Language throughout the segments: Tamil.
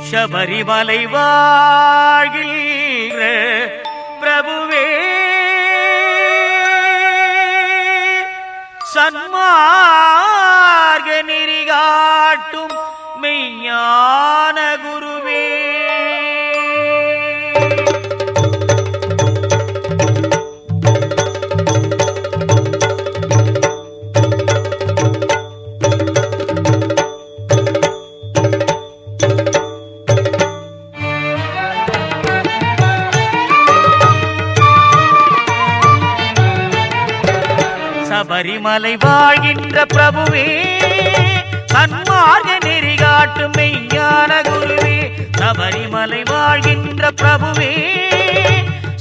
சபரிமலை வாழ்கின்ற பிரபுவே சன்மார்க்க நெறி காட்டும் மெய்ஞான குருவே சபரிமலை வாழ்கின்ற பிரபுவே சன்மார்க்க நெறி காட்டும் மெய்ஞான குருவே சபரிமலை வாழ்கின்ற பிரபுவே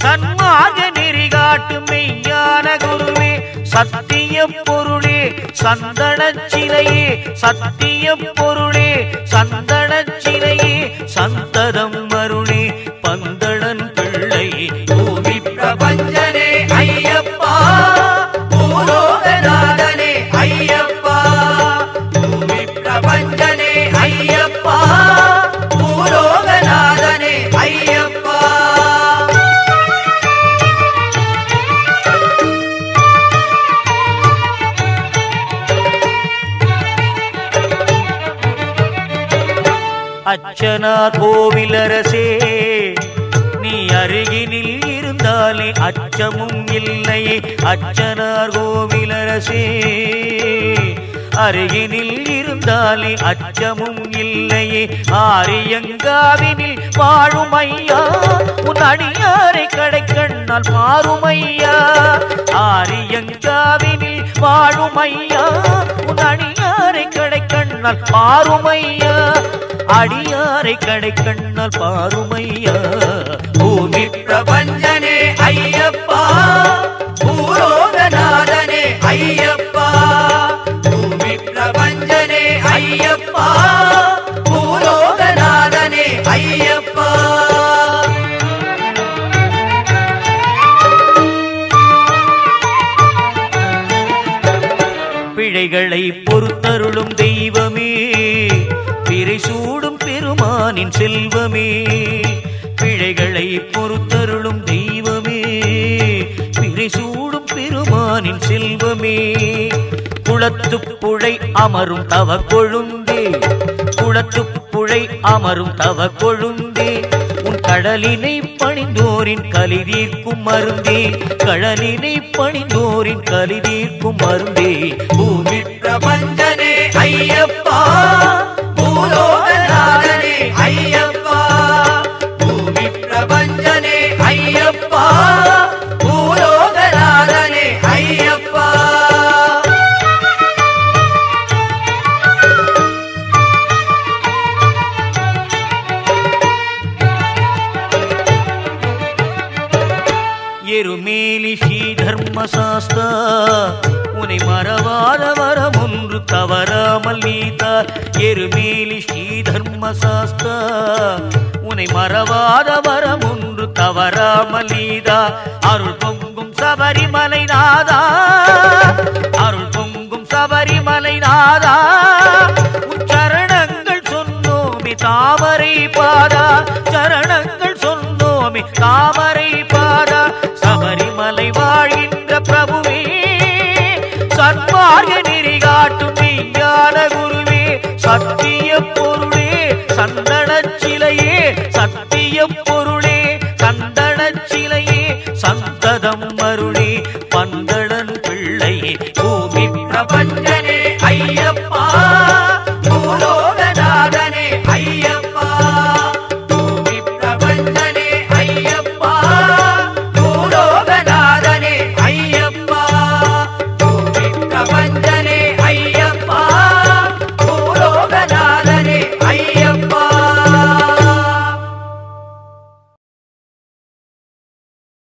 சன்மார்க்க நெறி காட்டும் மெய்ஞான குருவே சத்திய பொருளே சந்தன சிலையே சத்திய பொருளே சந்தன சிலையே சந்ததம் அருளே பந்தளன் பிள்ளையே பூமி பிரபஞ்சனே ஐயப்பா பூலோகநாதனே ஐயப்பா பூமி பிரபஞ்சனே ஐயப்பா பூலோகநாதனே ஐயப்பா அச்சனார் கோவிலரசே நீ அருகினில் இருந்தாலே அச்சமும் இல்லையே அச்சனார் கோவிலரசே அருகினில் இருந்தாலே அச்சமும் இல்லையே ஆரியங்காவினில் வாழும் ஐயா உன் அடியாரை கடைக்கண்ணால் மாறும் ஐயா ஆரியங்காவினில் வாழும் ஐயா உன் அடியாரை கடைக்கண்ணால் மாறும் ஐயா அடியாரை கடைக்கண்ணால் பாருமையா பூமி பிரபஞ்சனே ஐயப்பா பூலோகநாதனே ஐயப்பா பூமி பிரபஞ்சனே ஐயப்பா பூலோகநாதனே ஐயப்பா பிழைகளை பொறுத்தருளும் தெய்வமே பிறை சூடும் பெருமானின் செல்வமே பிழைகளை பொறுத்தருளும் தெய்வமே பிறை சூடும் பெருமானின் செல்வமே குளத்துப்புழை அமரும் தவ கொழுந்தே குளத்துப்புழை அமரும் தவ கொழுந்தே உன் கடலினை பணிந்தோரின் கலி தீர்க்கும் மருந்தே கடலினை பணிந்தோரின் கலி தீர்க்கும் மருந்தே பூமி பிரபஞ்சனே ஐயப்பா பூலோகநாதனே ஐயப்பா பூமி பிரபஞ்சனே ஐயப்பா பூலோகநாதனே ஐயப்பா எருமேலி ஸ்ரீ தர்மசாஸ்தா உனை மறவாத வரம் ஒன்று தவறாமல் நீத்தார் எருமேலி ஸ்ரீ தர்மசாஸ்தா உனை மறவாத வரம் ஒன்று தவறாமல் நீதார் அருள் பொங்கும் சபரிமலை நாதா அருள் பொங்கும் சபரிமலை நாதா உன் சரணங்கள் சொன்னோமே தாமரை பாதா சரணங்கள் சொன்னோமே தாமரை பாதா சபரிமலை வாழ்கின்ற பிரபுவே சன்மார்க்க நெறி காட்டும் மெய்ஞான குருவே சத்திய பொருளே சந்தன சிலையே சத்திய பொருளே சந்தன சிலையே சந்ததம்